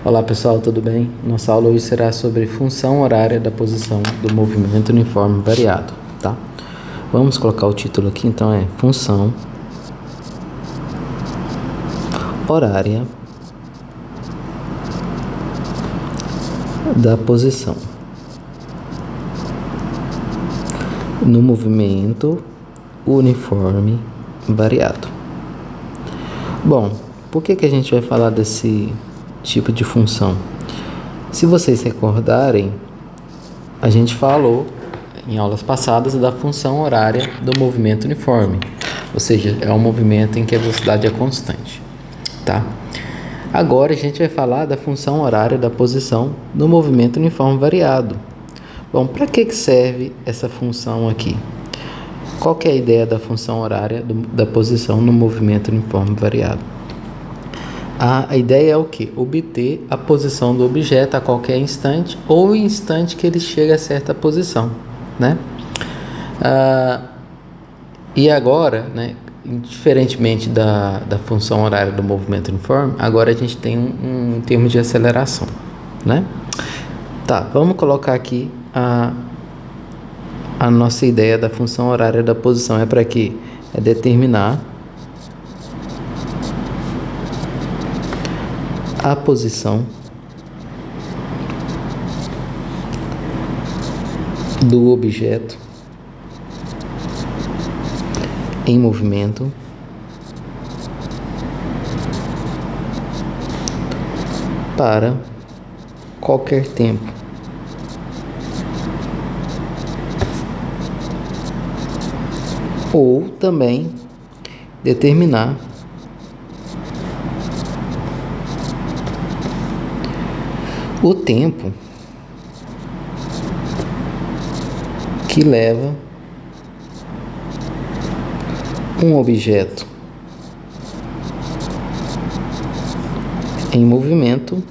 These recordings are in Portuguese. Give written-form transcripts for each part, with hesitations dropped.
Olá pessoal, tudo bem? Nossa aula hoje será sobre função horária da posição do movimento uniforme variado, tá? Vamos colocar o título aqui, então é função horária da posição no movimento uniforme variado. Bom, por que a gente vai falar desse tipo de função? Se vocês recordarem, a gente falou em aulas passadas da função horária do movimento uniforme, ou seja, é um movimento em que a velocidade é constante, tá? Agora a gente vai falar da função horária da posição no movimento uniforme variado. Bom, para que serve essa função aqui? Qual que é a ideia da função horária da posição no movimento uniforme variado? A ideia é o que? Obter a posição do objeto a qualquer instante ou o instante que ele chega a certa posição, né? E agora, né, diferentemente da função horária do movimento uniforme, agora a gente tem um termo de aceleração, né? Tá, vamos colocar aqui a nossa ideia da função horária da posição. É para quê? É determinar a posição do objeto em movimento para qualquer tempo ou também determinar o tempo que leva um objeto em movimento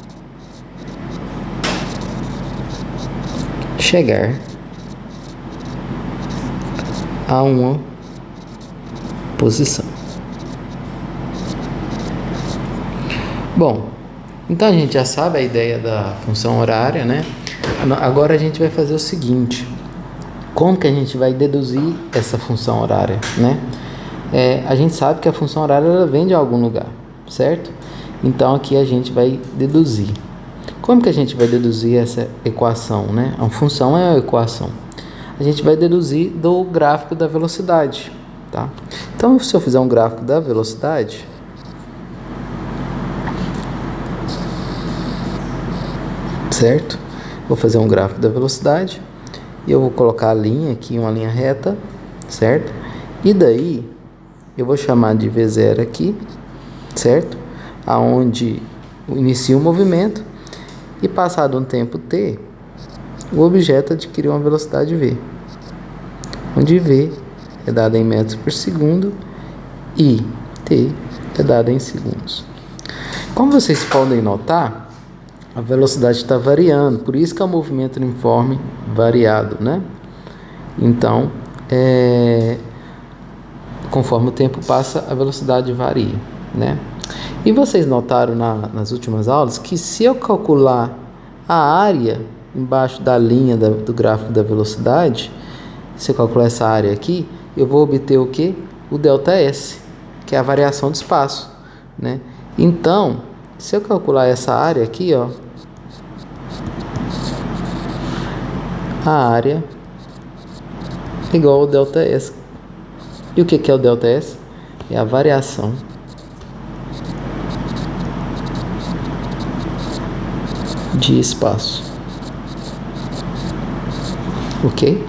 chegar a uma posição. Bom, então a gente já sabe a ideia da função horária, né? Agora a gente vai fazer o seguinte: como que a gente vai deduzir essa função horária, né? A gente sabe que a função horária ela vem de algum lugar, certo? Então aqui a gente vai deduzir. Como que a gente vai deduzir essa equação, né? A função é a equação. A gente vai deduzir do gráfico da velocidade, tá? Então, se eu fizer um gráfico da velocidade, certo? Vou fazer um gráfico da velocidade e eu vou colocar a linha aqui, uma linha reta, certo? E daí eu vou chamar de V0 aqui, certo? Aonde inicia o movimento e passado um tempo t, o objeto adquiriu uma velocidade v, onde v é dada em metros por segundo e t é dada em segundos. Como vocês podem notar, a velocidade está variando, por isso que é um movimento uniforme variado, né? Então, conforme o tempo passa, a velocidade varia, né? E vocês notaram nas últimas aulas que se eu calcular a área embaixo da linha do gráfico da velocidade, se eu calcular essa área aqui, eu vou obter o que? O ΔS, que é a variação do espaço, né? Então, se eu calcular essa área aqui, ó, a área é igual ao ΔS. E o que é o ΔS? É a variação de espaço. Ok?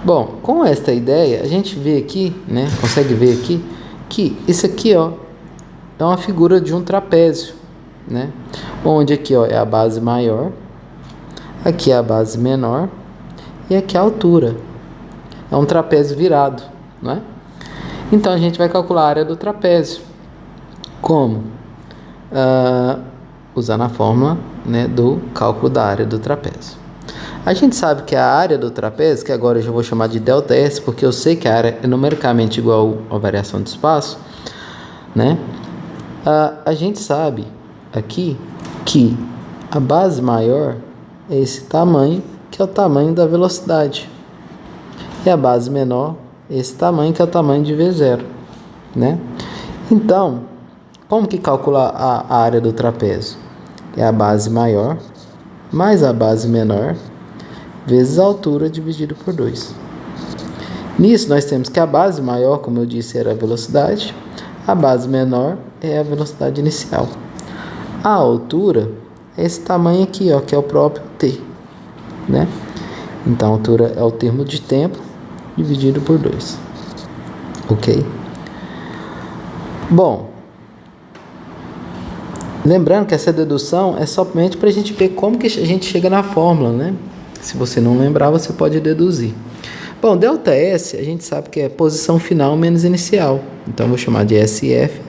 Bom, com esta ideia, a gente vê aqui, né? Consegue ver aqui que isso aqui, ó, é uma figura de um trapézio, né? Onde aqui, ó, é a base maior, aqui é a base menor e aqui é a altura. É um trapézio virado, não é? Então a gente vai calcular a área do trapézio. Como? Usando a fórmula, né, do cálculo da área do trapézio. A gente sabe que a área do trapézio, que agora eu já vou chamar de ΔS, porque eu sei que a área é numericamente igual à variação de espaço, né? A gente sabe aqui que A base maior é esse tamanho, que é o tamanho da velocidade. E a base menor é esse tamanho, que é o tamanho de V0, né? Então, como que calcula a área do trapézio? É a base maior mais a base menor vezes a altura dividido por 2. Nisso, nós temos que a base maior, como eu disse, era a velocidade. A base menor é a velocidade inicial. A altura é esse tamanho aqui, ó, que é o próprio t, né? Então, a altura é o termo de tempo dividido por 2. Ok? Bom, lembrando que essa dedução é somente para a gente ver como que a gente chega na fórmula, né? Se você não lembrar, você pode deduzir. Bom, ΔS a gente sabe que é posição final menos inicial. Então, eu vou chamar de SF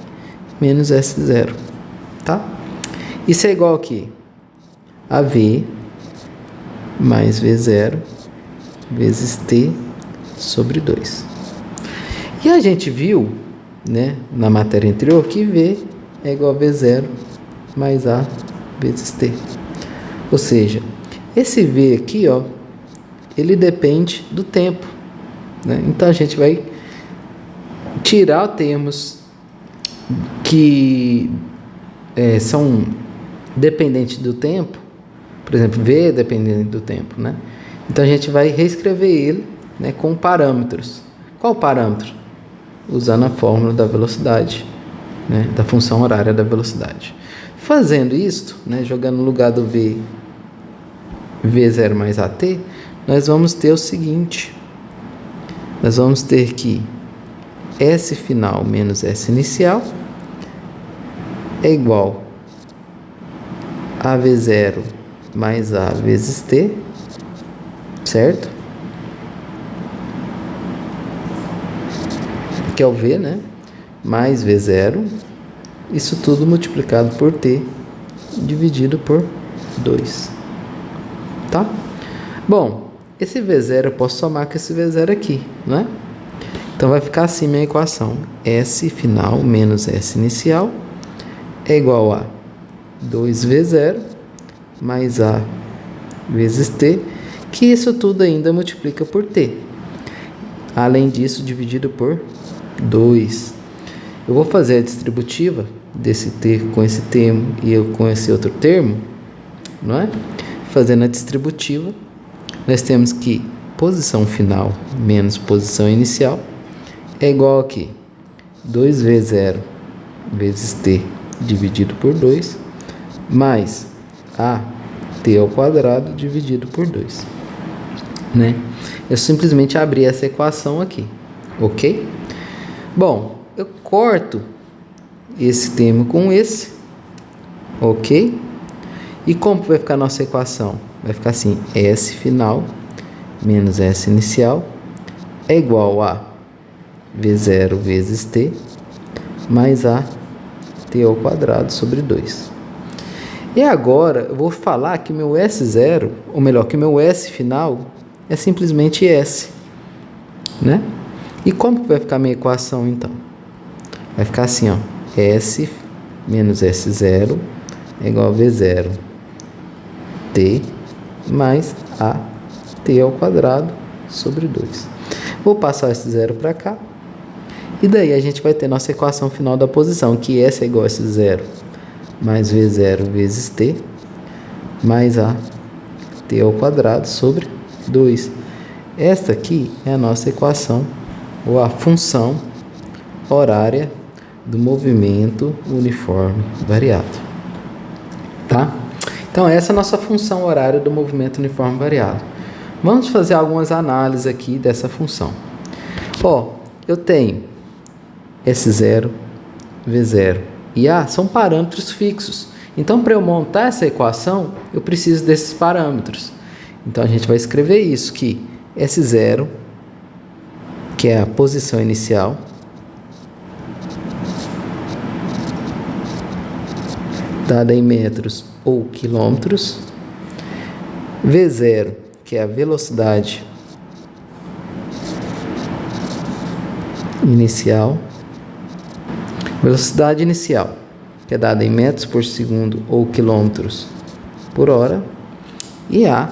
menos S0, tá? Isso é igual aqui a V mais V0 vezes T sobre 2. E a gente viu, né, na matéria anterior, que V é igual a V0 mais A vezes T. Ou seja, esse V aqui, ó, ele depende do tempo, né? Então, a gente vai tirar termos que são dependentes do tempo. Por exemplo, V é dependente do tempo, né? Então, a gente vai reescrever ele, né, com parâmetros. Qual parâmetro? Usando a fórmula da velocidade, né, da função horária da velocidade. Fazendo isso, né, jogando no lugar do V0 mais AT, nós vamos ter o seguinte. Nós vamos ter que S final menos S inicial é igual a V0 mais A vezes T, certo? Que é o V, né? Mais V0, isso tudo multiplicado por T, dividido por 2, tá? Bom, esse V0 eu posso somar com esse V0 aqui, né? Então, vai ficar assim minha equação. S final menos S inicial é igual a 2V0 mais A vezes T, que isso tudo ainda multiplica por T. Além disso, dividido por 2. Eu vou fazer a distributiva desse T com esse termo e eu com esse outro termo, não é? Fazendo a distributiva, nós temos que posição final menos posição inicial é igual a aqui 2V0 vezes T dividido por 2 mais A T ao quadrado dividido por 2, né? Eu simplesmente abri essa equação aqui, ok? Bom, eu corto esse termo com esse, ok? E como vai ficar a nossa equação? Vai ficar assim, S final menos S inicial é igual a V0 vezes T mais A T ao quadrado sobre 2. E agora eu vou falar que meu S0, ou melhor, que meu S final é simplesmente S, né? E como que vai ficar a minha equação, então? Vai ficar assim, ó, S menos S0 é igual a V0 T mais A T ao quadrado sobre 2. Vou passar esse zero para cá. E daí a gente vai ter nossa equação final da posição, que S é igual a S0 mais V0 vezes T mais A T ao quadrado sobre 2. Esta aqui é a nossa equação, ou a função horária do movimento uniforme variado, tá? Então, essa é a nossa função horária do movimento uniforme variado. Vamos fazer algumas análises aqui dessa função. Ó, eu tenho S0, V0 e A são parâmetros fixos. Então, para eu montar essa equação, eu preciso desses parâmetros. Então, a gente vai escrever isso, que S0, que é a posição inicial, dada em metros ou quilômetros, V0, que é a velocidade inicial, que é dada em metros por segundo ou quilômetros por hora, e A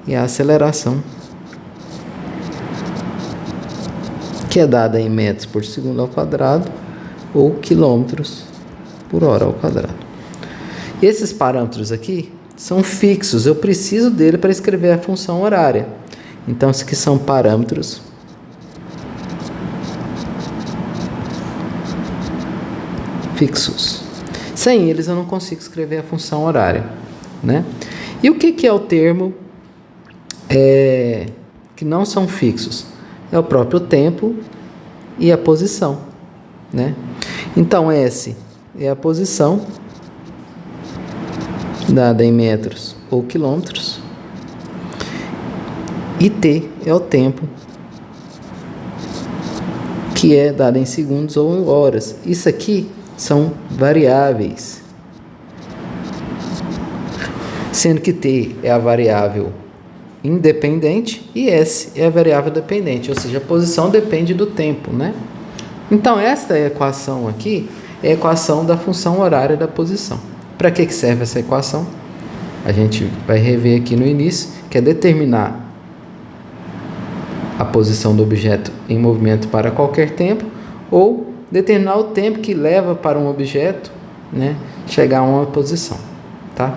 é a aceleração, que é dada em metros por segundo ao quadrado ou quilômetros por hora ao quadrado. E esses parâmetros aqui são fixos, eu preciso dele para escrever a função horária. Então, esses aqui são parâmetros fixos. Sem eles eu não consigo escrever a função horária, né? E o que é o termo que não são fixos? É o próprio tempo e a posição, né? Então, S é a posição dada em metros ou quilômetros, e T é o tempo, que é dado em segundos ou horas. Isso aqui são variáveis, sendo que T é a variável independente e S é a variável dependente, ou seja, a posição depende do tempo, né? Então, esta equação aqui é a equação da função horária da posição. Para que serve essa equação? A gente vai rever aqui no início, que é determinar a posição do objeto em movimento para qualquer tempo, ou determinar o tempo que leva para um objeto, né, chegar a uma posição, tá?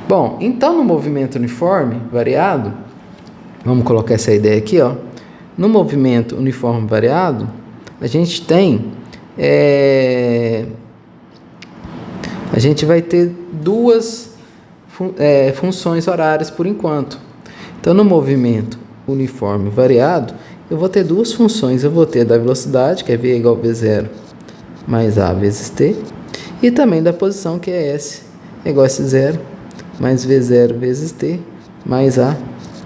Bom, então no movimento uniforme variado, vamos colocar essa ideia aqui, ó. No movimento uniforme variado, a gente tem a gente vai ter duas funções horárias por enquanto. Então, no movimento uniforme variado, eu vou ter duas funções. Eu vou ter da velocidade, que é V igual a V0 mais A vezes T, e também da posição, que é S igual a S0 mais V0 vezes T mais A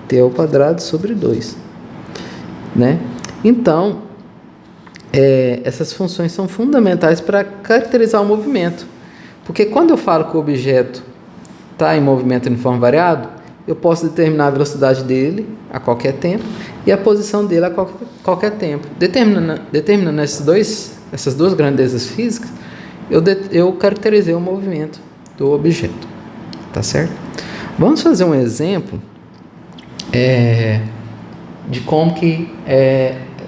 T ao quadrado sobre 2, né? Então, essas funções são fundamentais para caracterizar o movimento, porque quando eu falo que o objeto está em movimento uniforme variado, eu posso determinar a velocidade dele a qualquer tempo e a posição dele a qualquer tempo. Determinando essas duas grandezas físicas, eu caracterizei o movimento do objeto, tá certo? Vamos fazer um exemplo de como que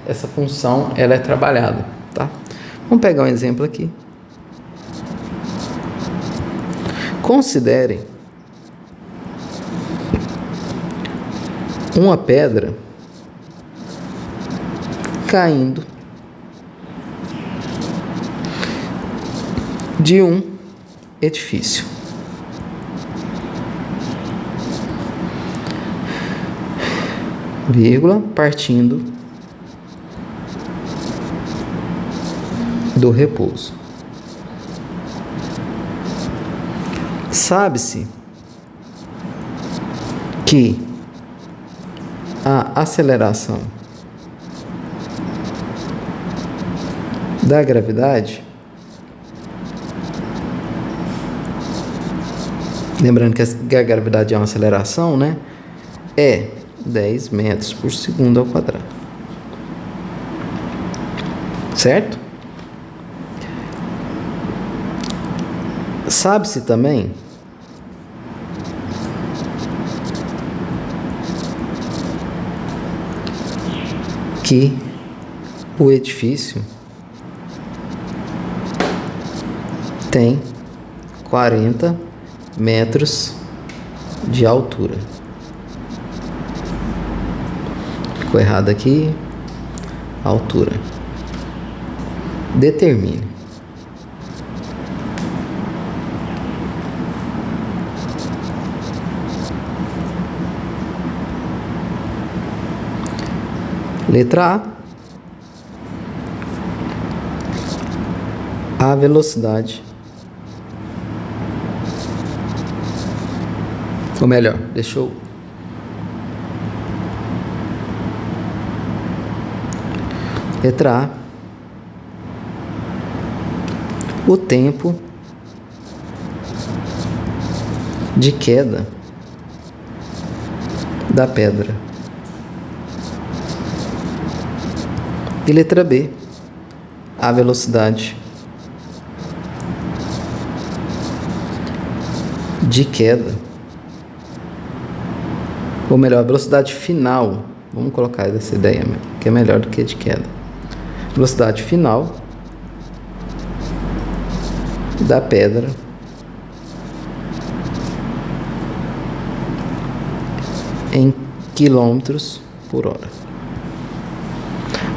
essa função ela é trabalhada, tá? Vamos pegar um exemplo aqui. Considerem uma pedra caindo de um edifício. Vírgula, partindo do repouso. Sabe-se que a aceleração da gravidade, lembrando que a gravidade é uma aceleração, né? É 10 metros por segundo ao quadrado. Certo? Sabe-se também que o edifício tem 40 metros de altura. Ficou errado aqui. Altura. Determine. Letra A. A velocidade. Ou melhor, deixa eu... Letra A. O tempo de queda da pedra. E letra B, a velocidade de queda ou melhor, a velocidade final. Vamos colocar essa ideia, que é melhor do que de queda. Velocidade final da pedra em quilômetros por hora.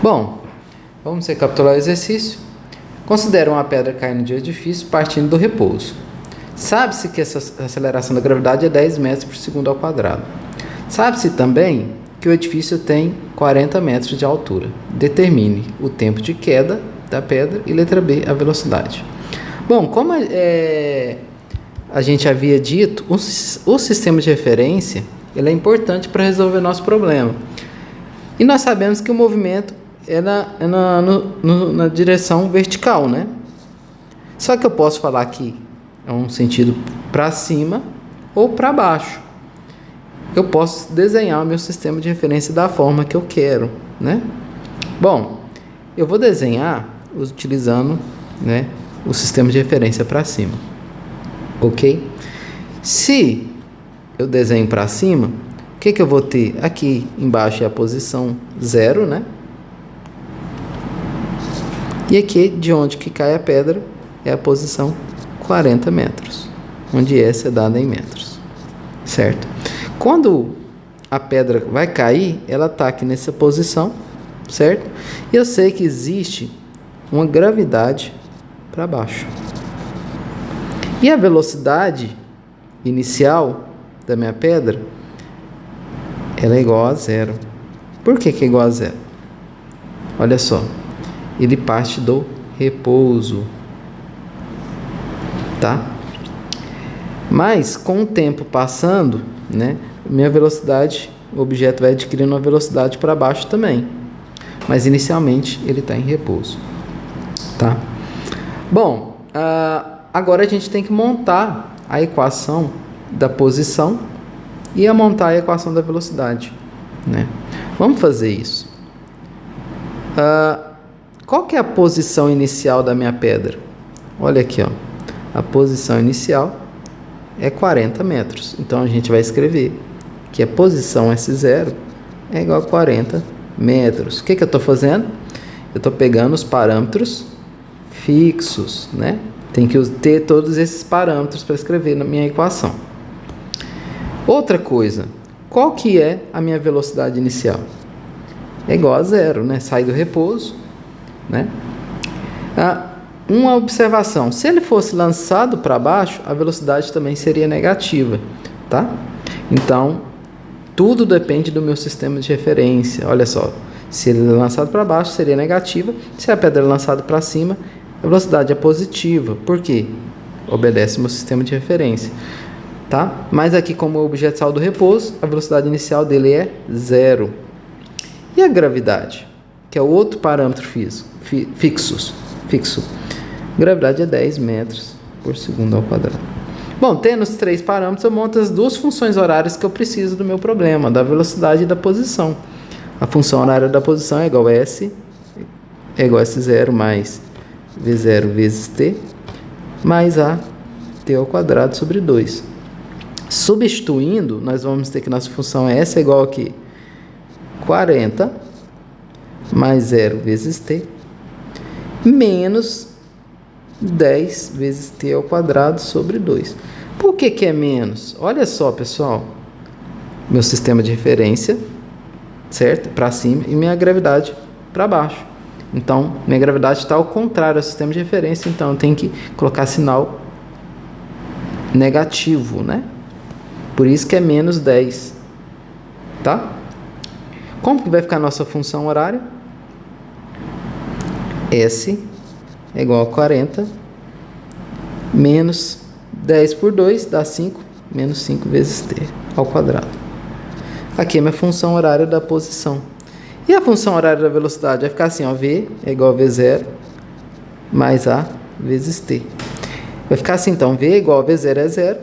Bom, vamos recapitular o exercício. Considera uma pedra caindo de um edifício partindo do repouso. Sabe-se que essa aceleração da gravidade é 10 metros por segundo ao quadrado. Sabe-se também que o edifício tem 40 metros de altura. Determine o tempo de queda da pedra e letra B, a velocidade. Bom, como a gente havia dito, o sistema de referência ele é importante para resolver nosso problema. E nós sabemos que o movimento é na direção vertical, né? Só que eu posso falar que é um sentido para cima ou para baixo. Eu posso desenhar o meu sistema de referência da forma que eu quero, né? Bom, eu vou desenhar utilizando, né, o sistema de referência para cima, ok? Se eu desenho para cima, o que eu vou ter? Aqui embaixo é a posição 0, né? E aqui, de onde que cai a pedra, é a posição 40 metros, onde essa é dada em metros, certo? Quando a pedra vai cair, ela está aqui nessa posição, certo? E eu sei que existe uma gravidade para baixo. E a velocidade inicial da minha pedra, ela é igual a 0. Por que é igual a 0? Olha só, ele parte do repouso, tá? Mas com o tempo passando, né, minha velocidade, o objeto vai adquirindo uma velocidade para baixo também. Mas inicialmente ele está em repouso, tá? Bom, agora a gente tem que montar a equação da posição e montar a equação da velocidade, né? Vamos fazer isso. Qual que é a posição inicial da minha pedra? Olha aqui, ó. A posição inicial é 40 metros. Então, a gente vai escrever que a posição S0 é igual a 40 metros. O que eu estou fazendo? Eu estou pegando os parâmetros fixos, né? Tem que ter todos esses parâmetros para escrever na minha equação. Outra coisa, qual que é a minha velocidade inicial? É igual a 0, né? Sai do repouso, né? Uma observação, se ele fosse lançado para baixo, a velocidade também seria negativa, tá? Então, tudo depende do meu sistema de referência. Olha só, se ele é lançado para baixo, seria negativa. Se a pedra é lançada para cima, a velocidade é positiva. Por quê? Obedece ao meu sistema de referência, tá? Mas aqui, como o objeto saiu do repouso, a velocidade inicial dele é 0. E a gravidade, que é o outro parâmetro fixo. Gravidade é 10 metros por segundo ao quadrado. Bom, tendo os três parâmetros, eu monto as duas funções horárias que eu preciso do meu problema, da velocidade e da posição. A função horária da posição é igual a S, é igual a S0 mais V0 vezes T, mais a T ao quadrado sobre 2. Substituindo, nós vamos ter que nossa função S é igual a quê? 40 mais 0 vezes T, menos 10 vezes T ao quadrado sobre 2. Por que é menos? Olha só, pessoal. Meu sistema de referência, certo? Para cima e minha gravidade para baixo. Então, minha gravidade está ao contrário ao sistema de referência, então eu tenho que colocar sinal negativo, né? Por isso que é menos 10, tá? Como que vai ficar a nossa função horária? S é igual a 40 menos 10 por 2 dá 5, menos 5 vezes T ao quadrado. Aqui é minha função horária da posição. E a função horária da velocidade vai ficar assim, ó, V é igual a V0 mais A vezes T. Vai ficar assim, então, V é igual a V0 é 0,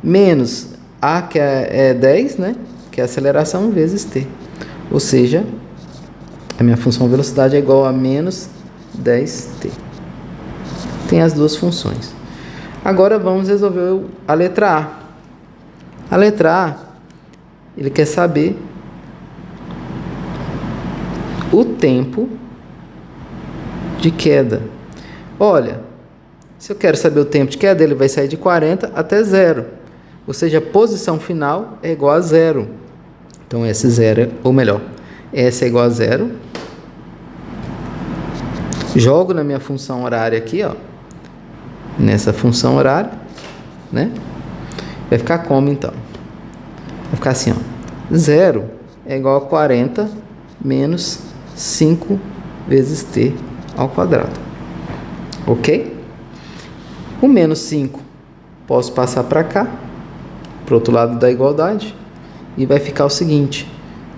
menos A, que é 10, né, que é a aceleração, vezes T. Ou seja, a minha função velocidade é igual a menos 10t. Tem as duas funções. Agora vamos resolver a letra A. A letra A, Ele quer saber o tempo de queda. Olha, se eu quero saber o tempo de queda, ele vai sair de 40 até 0. Ou seja, a posição final é igual a 0. Então, S0, ou melhor, S é igual a 0. Jogo na minha função horária aqui, ó. Nessa função horária, né? Vai ficar como, então? Vai ficar assim, ó. 0 é igual a 40 menos 5 vezes t ao quadrado. Ok? O menos 5 posso passar para cá, para o outro lado da igualdade, e vai ficar o seguinte: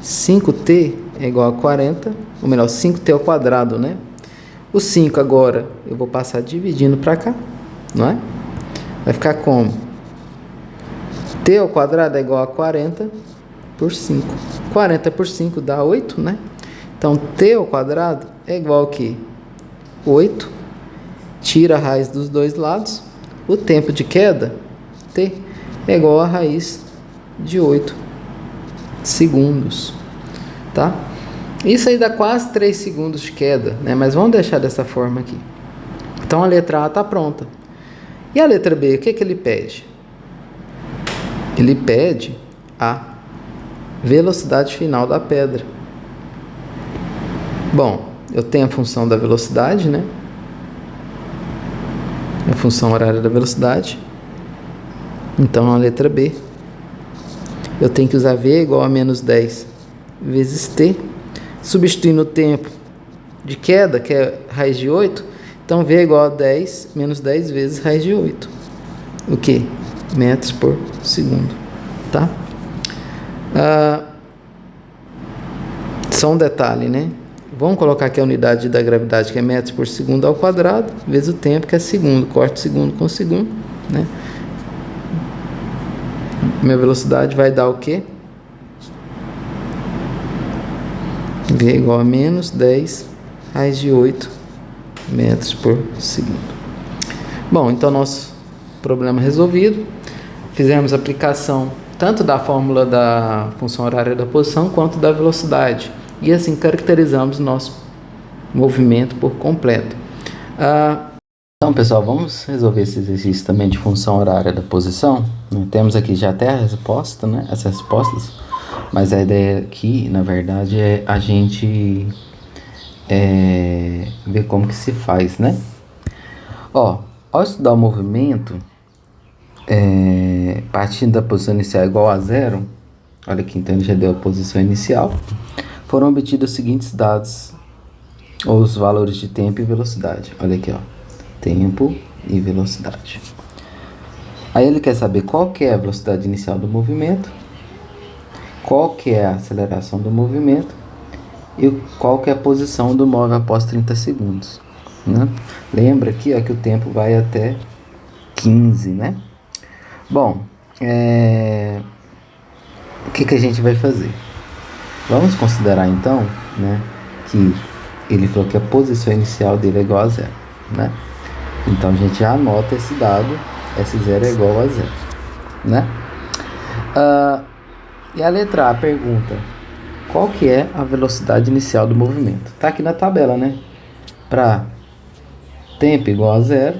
5t é igual a 40, ou melhor, 5t ao quadrado, né? O 5 agora eu vou passar dividindo para cá, não é? Vai ficar como? T ao quadrado é igual a 40 por 5. 40 por 5 dá 8, né? Então, t ao quadrado é igual a quê? 8. Tira a raiz dos dois lados. O tempo de queda, t, é igual a raiz de 8 segundos. Tá? Isso aí dá quase 3 segundos de queda, né? Mas vamos deixar dessa forma aqui. Então, a letra A está pronta. E a letra B, o que ele pede? Ele pede a velocidade final da pedra. Bom, eu tenho a função da velocidade, né? A função horária da velocidade. Então, a letra B, eu tenho que usar V igual a menos 10 vezes T, substituindo o tempo de queda, que é raiz de 8, então V é igual a 10 menos 10 vezes raiz de 8. O que? Metros por segundo. Tá? Só um detalhe, né? Vamos colocar aqui a unidade da gravidade, que é metros por segundo ao quadrado, vezes o tempo, que é segundo. Corte segundo com segundo, né? Minha velocidade vai dar o quê? V é igual a menos 10 raiz de 8 metros por segundo. Bom, então nosso problema resolvido. Fizemos a aplicação tanto da fórmula da função horária da posição quanto da velocidade. E assim caracterizamos nosso movimento por completo. Então, pessoal, vamos resolver esse exercício também de função horária da posição. Temos aqui já até a resposta, né? As respostas. Mas a ideia aqui, na verdade, é a gente ver como que se faz, né? Ao estudar o movimento, partindo da posição inicial igual a 0, olha aqui, então ele já deu a posição inicial. Foram obtidos os seguintes dados, ou os valores de tempo e velocidade. Olha aqui, ó, tempo e velocidade. Aí ele quer saber qual que é a velocidade inicial do movimento, qual que é a aceleração do movimento e qual que é a posição do móvel após 30 segundos. Né? Lembra aqui, ó, que o tempo vai até 15, né? Bom, o que a gente vai fazer? Vamos considerar então, né, que ele falou que a posição inicial dele é igual a 0, né? Então a gente já anota esse dado, S0 é igual a 0, né? E a letra A pergunta qual que é a velocidade inicial do movimento. Tá aqui na tabela, né? Para tempo igual a 0,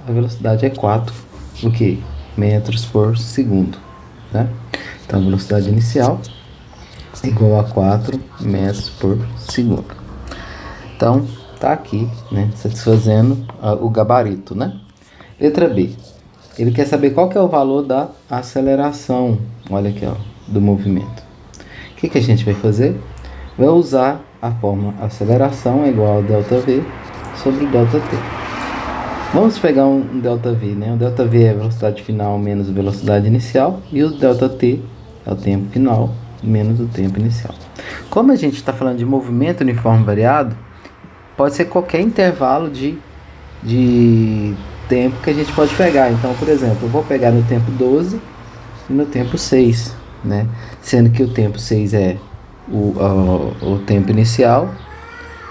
a velocidade é 4, o que? Metros por segundo, né? Então a velocidade inicial igual a 4 metros por segundo. Então, tá aqui, né, satisfazendo o gabarito, né? Letra B. Ele quer saber qual que é o valor da aceleração, olha aqui, ó, do movimento. O que a gente vai fazer? Vai usar a fórmula aceleração é igual a ΔV sobre ΔT. Vamos pegar um ΔV, né? O ΔV é a velocidade final menos a velocidade inicial e o ΔT é o tempo final menos o tempo inicial. Como a gente está falando de movimento uniforme variado, pode ser qualquer intervalo de tempo que a gente pode pegar. Então, por exemplo, eu vou pegar no tempo 12 e no tempo 6, né? Sendo que o tempo 6 é o tempo inicial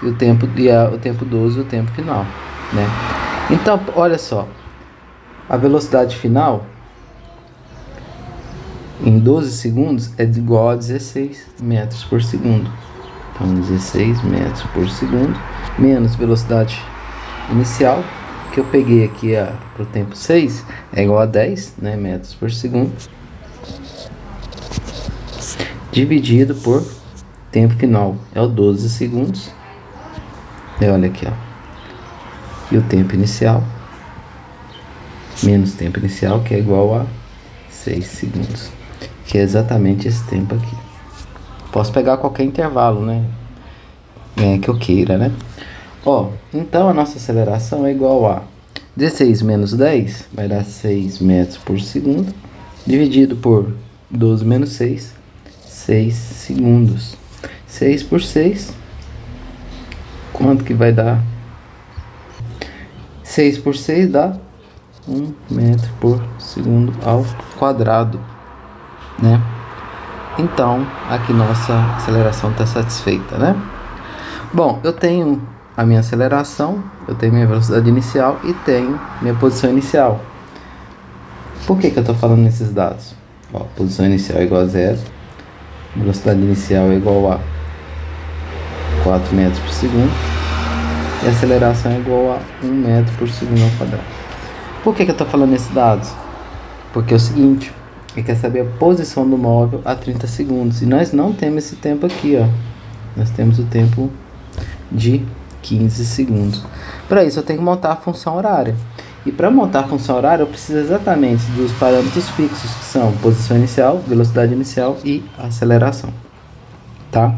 e o tempo 12 o tempo final, né? Então, olha só, a velocidade final em 12 segundos é igual a 16 metros por segundo. Então, 16 metros por segundo menos velocidade inicial, que eu peguei aqui para o tempo 6, é igual a 10, né, metros por segundo, dividido por tempo final, é o 12 segundos. E olha aqui, ó. E o tempo inicial, menos tempo inicial, que é igual a 6 segundos. Que é exatamente esse tempo aqui. Posso pegar qualquer intervalo, né? Que eu queira, né? Ó, então a nossa aceleração é igual a 16 menos 10, vai dar 6 metros por segundo, dividido por 12 menos 6, 6 segundos. 6 por 6, quanto que vai dar? 6 por 6 dá 1 metro por segundo ao quadrado, né? Então, aqui nossa aceleração está satisfeita, né? Bom, eu tenho a minha aceleração, eu tenho minha velocidade inicial e tenho minha posição inicial. Por que eu estou falando nesses dados? Ó, posição inicial é igual a 0, velocidade inicial é igual a 4 metros por segundo e a aceleração é igual a 1 metro por segundo ao quadrado. Por que eu estou falando nesses dados? Porque é o seguinte, ele quer saber a posição do móvel a 30 segundos e nós não temos esse tempo aqui, ó. Nós temos o tempo de 15 segundos. Para isso eu tenho que montar a função horária. E para montar a função horária eu preciso exatamente dos parâmetros fixos, que são posição inicial, velocidade inicial e aceleração. Tá?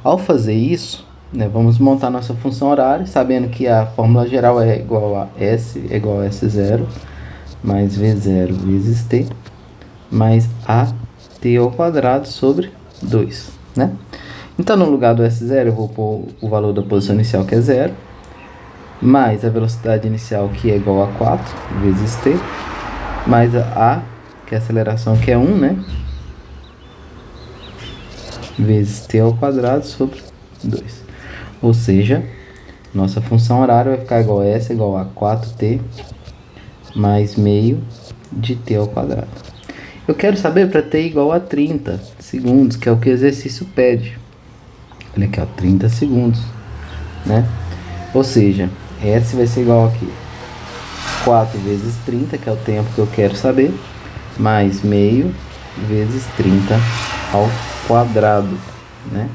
Ao fazer isso, né, vamos montar nossa função horária, sabendo que a fórmula geral é igual a S, é igual a S0, mais V0 vezes T, mais AT ao quadrado sobre 2, né? Então, no lugar do S0, eu vou pôr o valor da posição inicial, que é 0, mais a velocidade inicial, que é igual a 4, vezes T, mais a que é a aceleração, que é 1, né? Vezes T ao quadrado sobre 2. Ou seja, nossa função horária vai ficar igual a S, igual a 4T, mais meio de T ao quadrado. Eu quero saber para T igual a 30 segundos, que é o que o exercício pede. Olha aqui, ó, 30 segundos, né? Ou seja, S vai ser igual aqui 4 vezes 30, que é o tempo que eu quero saber, mais meio vezes 30 ao quadrado, né?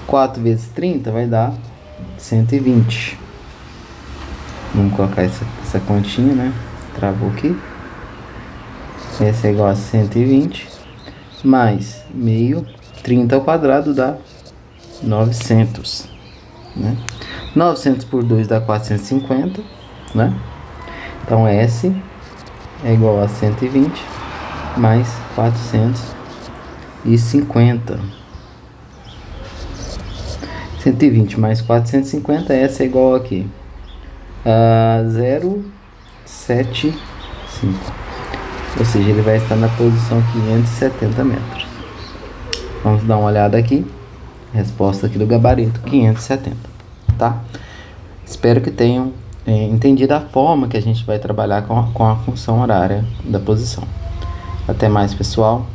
4 vezes 30 vai dar 120. Vamos colocar essa continha, né? Travou aqui. S é igual a 120, mais meio, 30 ao quadrado dá 900, né? 900 por 2 dá 450, né? Então S é igual a 120 mais 450. 120 mais 450, S é igual aqui a 0,75. Ou seja, ele vai estar na posição 570 metros. Vamos dar uma olhada aqui. Resposta aqui do gabarito, 570, tá? Espero que tenham entendido a forma que a gente vai trabalhar com a função horária da posição. Até mais, pessoal.